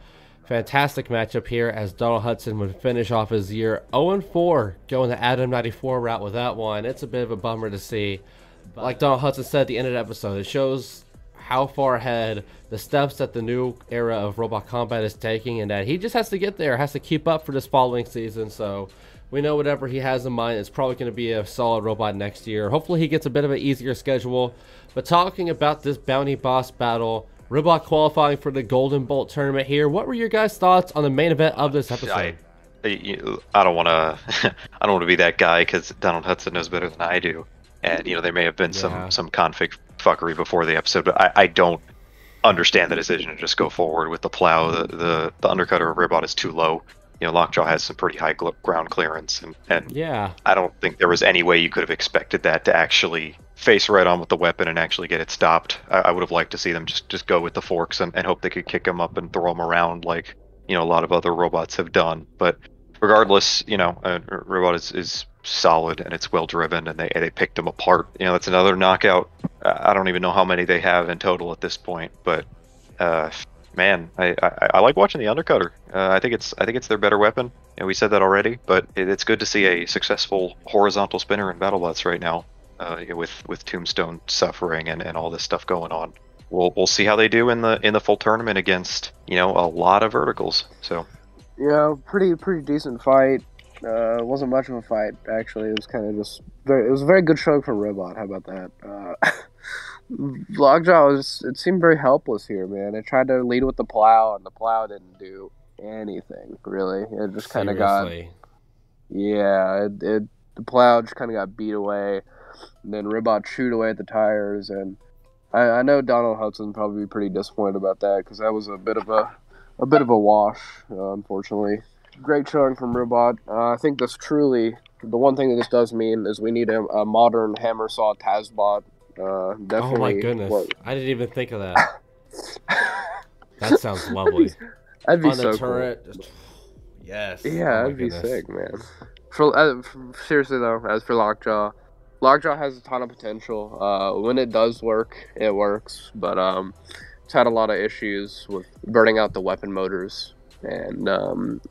Fantastic matchup here as Donald Hudson would finish off his year 0-4, going the Adam 94 route with that one. It's a bit of a bummer to see. But like Donald Hudson said at the end of the episode, it shows how far ahead, the steps that the new era of Robot Combat is taking, and that he just has to get there, has to keep up for this following season. So we know whatever he has in mind is probably going to be a solid robot next year. Hopefully he gets a bit of an easier schedule. But talking about this bounty boss battle, Ribbot qualifying for the Golden Bolt tournament here. What were your guys' thoughts on the main event of this episode? I don't want to I don't want to be that guy, because Donald Hudson knows better than I do, and there may have been some config fuckery before the episode, but I don't understand the decision to just go forward with the plow. The undercutter of Ribbot is too low. LockJaw has some pretty high ground clearance, and yeah, I don't think there was any way you could have expected that to actually face right on with the weapon and actually get it stopped. I would have liked to see them just go with the forks and hope they could kick him up and throw him around like a lot of other robots have done. But regardless, Ribbot is solid and it's well driven, and they picked him apart. That's another knockout. I don't even know how many they have in total at this point, but man, I like watching the undercutter. I think it's their better weapon, and we said that already. But it's good to see a successful horizontal spinner in Battlebots right now, with Tombstone suffering and all this stuff going on. We'll see how they do in the full tournament against a lot of verticals. So yeah, pretty decent fight. It wasn't much of a fight, actually. It was kind of just it was a very good show for Ribbot. How about that? LockJaw it seemed very helpless here, man. It tried to lead with the plow, and the plow didn't do anything, really. It just kind of got... Yeah, the plow just kind of got beat away, and then Ribbot chewed away at the tires, and I know Donald Hudson probably be pretty disappointed about that, because that was a bit of a wash, unfortunately. Great showing from Ribbot. I think the one thing that this does mean is we need a modern hammer saw Tazbot. Definitely. Oh my goodness! I didn't even think of that. That sounds lovely. That'd be on so the turret. Cool. Yes. Yeah, that'd be sick, man. Seriously though, as for LockJaw has a ton of potential. When it does work, it works. But it's had a lot of issues with burning out the weapon motors. And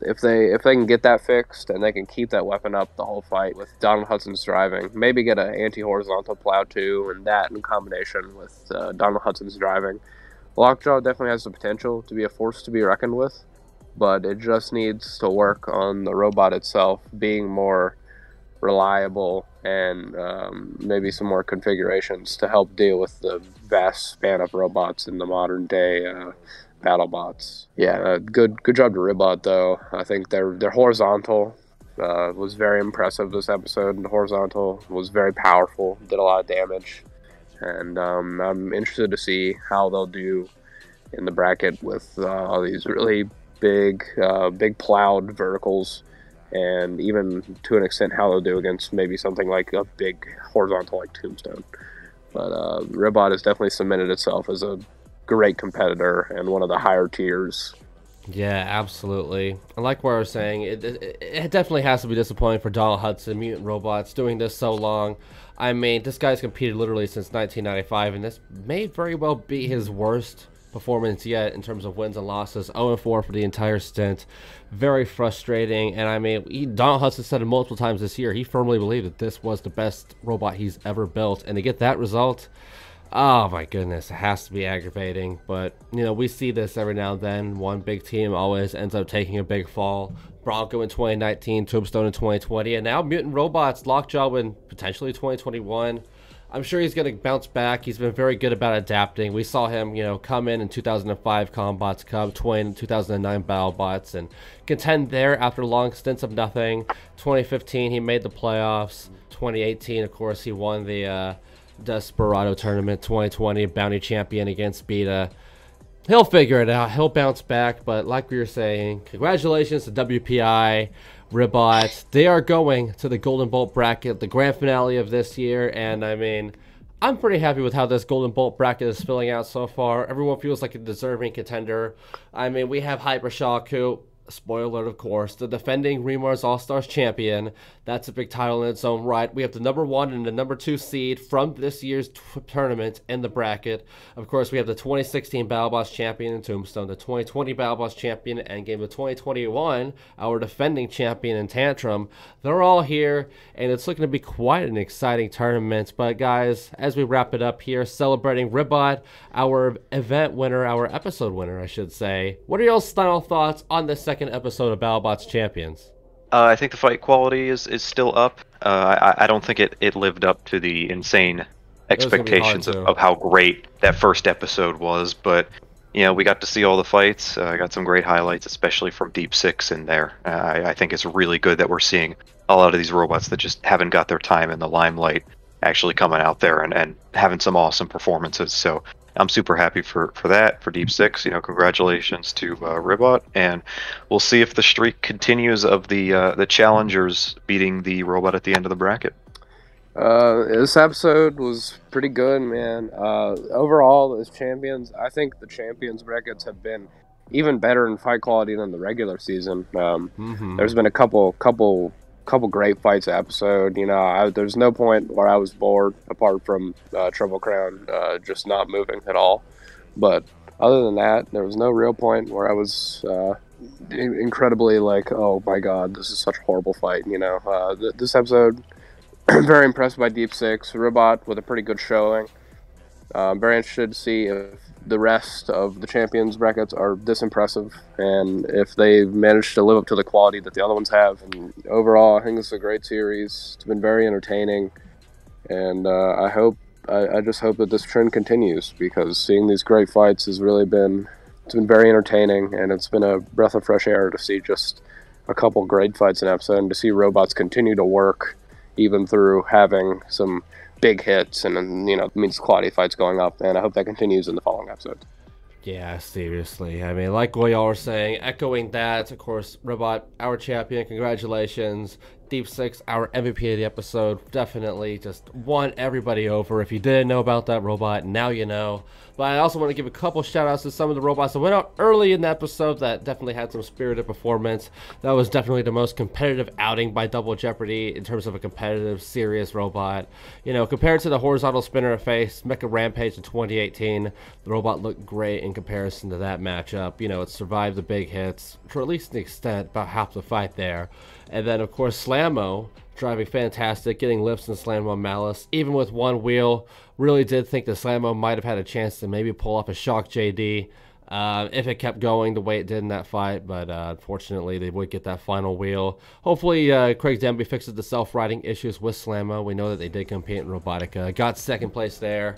if they can get that fixed, and they can keep that weapon up the whole fight with Donald Hudson's driving, maybe get an anti-horizontal plow too, and that in combination with Donald Hudson's driving, LockJaw definitely has the potential to be a force to be reckoned with, but it just needs to work on the robot itself being more reliable, and maybe some more configurations to help deal with the vast span of robots in the modern day Battlebots. Yeah, good job to Ribbot though. I think their horizontal was very impressive this episode. The horizontal was very powerful, did a lot of damage, and I'm interested to see how they'll do in the bracket with all these really big plowed verticals, and even to an extent how they'll do against maybe something like a big horizontal like Tombstone. But Ribbot has definitely cemented itself as a great competitor and one of the higher tiers. Yeah, absolutely. And like what I was saying, it definitely has to be disappointing for Donald Hudson, Mutant Robots, doing this so long. I mean, this guy's competed literally since 1995, and this may very well be his worst performance yet in terms of wins and losses. 0-4 for the entire stint. Very frustrating. And I mean, Donald Hudson said it multiple times this year. He firmly believed that this was the best robot he's ever built. And to get that result, oh my goodness, it has to be aggravating. But, we see this every now and then. One big team always ends up taking a big fall. Bronco in 2019, Tombstone in 2020, and now Mutant Robots, LockJaw in potentially 2021. I'm sure he's going to bounce back. He's been very good about adapting. We saw him, come in 2005 Combots Cup, 2009 Battlebots, and contend there after long stints of nothing. 2015, he made the playoffs. 2018, of course, he won the Desperado tournament. 2020, bounty champion against Beta. He'll figure it out. He'll bounce back. But like we were saying, congratulations to WPI, Ribbot. They are going to the Golden Bolt bracket, the grand finale of this year. And I mean, I'm pretty happy with how this Golden Bolt bracket is filling out so far. Everyone feels like a deserving contender. I mean, we have HyperShock, who spoiler alert, of course, the defending Remars All-Stars champion. That's a big title in its own right. We have the number 1 and the number 2 seed from this year's tournament in the bracket. Of course, we have the 2016 Battlebots champion in Tombstone, the 2020 Battlebots champion in Endgame, the 2021, our defending champion in Tantrum. They're all here, and it's looking to be quite an exciting tournament. But guys, as we wrap it up here, celebrating Ribbot, our event winner, our episode winner, I should say. What are y'all's final thoughts on the second episode of Battlebots Champions? I think the fight quality is still up. I don't think it lived up to the insane expectations of how great that first episode was, but you know, we got to see all the fights. I got some great highlights, especially from Deep Six in there. I think it's really good that we're seeing a lot of these robots that just haven't got their time in the limelight actually coming out there and having some awesome performances. So I'm super happy for that, for Deep Six. You know, congratulations to Ribbot, and we'll see if the streak continues of the challengers beating the robot at the end of the bracket. This episode was pretty good, man. Overall, as champions, I think the champions brackets have been even better in fight quality than the regular season. There's been a couple great fights episode. You know, there's no point where I was bored apart from Triple Crown just not moving at all. But other than that, there was no real point where I was incredibly like, oh my god, this is such a horrible fight. You know, this episode, very impressed by Deep Six. Ribbot with a pretty good showing. I'm very interested to see if the rest of the champions brackets are this impressive and if they've managed to live up to the quality that the other ones have. And overall, I think this is a great series. It's been very entertaining, and I just hope that this trend continues, because seeing these great fights has really been very entertaining, and it's been a breath of fresh air to see just a couple great fights in episode, and to see robots continue to work even through having some big hits, and you know, it means quality fights going up, and I hope that continues in the following episodes. Yeah, seriously. I mean, like what y'all were saying, echoing that, of course, Ribbot, our champion, congratulations. Deep Six, our MVP of the episode, definitely just won everybody over. If you didn't know about that robot, now you know. But I also want to give a couple shout outs to some of the robots that went out early in the episode that definitely had some spirited performance. That was definitely the most competitive outing by Double Jeopardy in terms of a competitive, serious robot. You know, compared to the horizontal spinner face Mecha Rampage in 2018, the robot looked great in comparison to that matchup. You know, it survived the big hits, to at least an extent, about half the fight there. And then, of course, Slammo, driving fantastic, getting lifts and Slammo on Malice. Even with one wheel, really did think that Slammo might have had a chance to maybe pull off a Shock JD if it kept going the way it did in that fight. But unfortunately, they would get that final wheel. Hopefully, Craig Denby fixes the self-riding issues with Slammo. We know that they did compete in Robotica. Got second place there.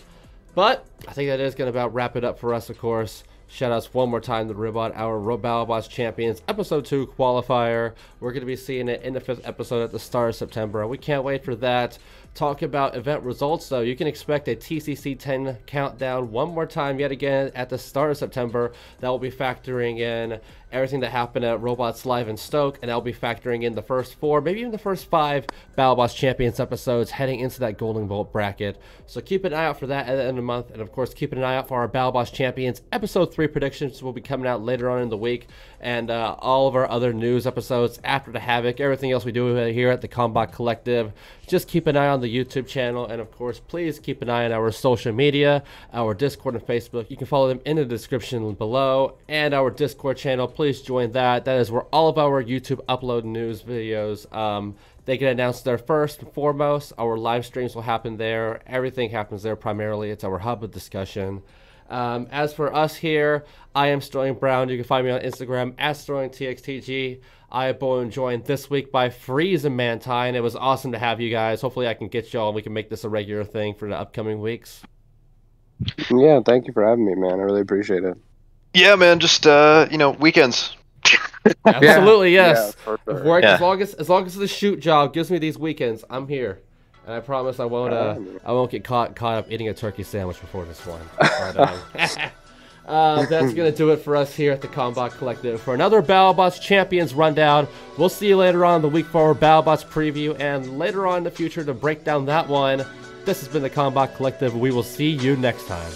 But I think that is going to about wrap it up for us, of course. Shoutouts one more time to Ribbot, our Battlebots Champions Episode 2 qualifier. We're going to be seeing it in the 5th episode at the start of September. We can't wait for that. Talk about event results, though. You can expect a TCC 10 countdown one more time yet again at the start of September. That will be factoring in everything that happened at Robots Live in Stoke, and that will be factoring in the first 4, maybe even the first 5 Battlebots Champions episodes heading into that Golden Bolt bracket. So keep an eye out for that at the end of the month, and of course keep an eye out for our Battlebots Champions Episode 3 predictions will be coming out later on in the week, and all of our other news episodes after the Havoc, everything else we do here at the Combot Collective. Just keep an eye on the YouTube channel, and of course please keep an eye on our social media, our Discord and Facebook. You can follow them in the description below, and our Discord channel, please join that. That is where all of our YouTube upload news videos they get announced there first and foremost. Our live streams will happen there. Everything happens there primarily. It's our hub of discussion. As for us here, I am Sterling Brown. You can find me on Instagram at SterlingTXTG. I have been joined this week by Freeze and Mantine. It was awesome to have you guys. Hopefully I can get y'all and we can make this a regular thing for the upcoming weeks. Yeah, thank you for having me, man. I really appreciate it. Yeah, man, just you know, weekends. Absolutely, yes. Yeah, for sure. Work as long as the shoot job gives me these weekends, I'm here. And I promise I won't get caught up eating a turkey sandwich before this one. But, that's going to do it for us here at the Combot Collective for another Battlebots Champions Rundown. We'll see you later on in the week for our Battlebots preview and later on in the future to break down that one. This has been the Combot Collective. We will see you next time.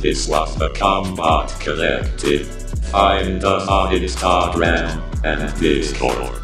This was the Combot Collective. Find us on Instagram and Discord.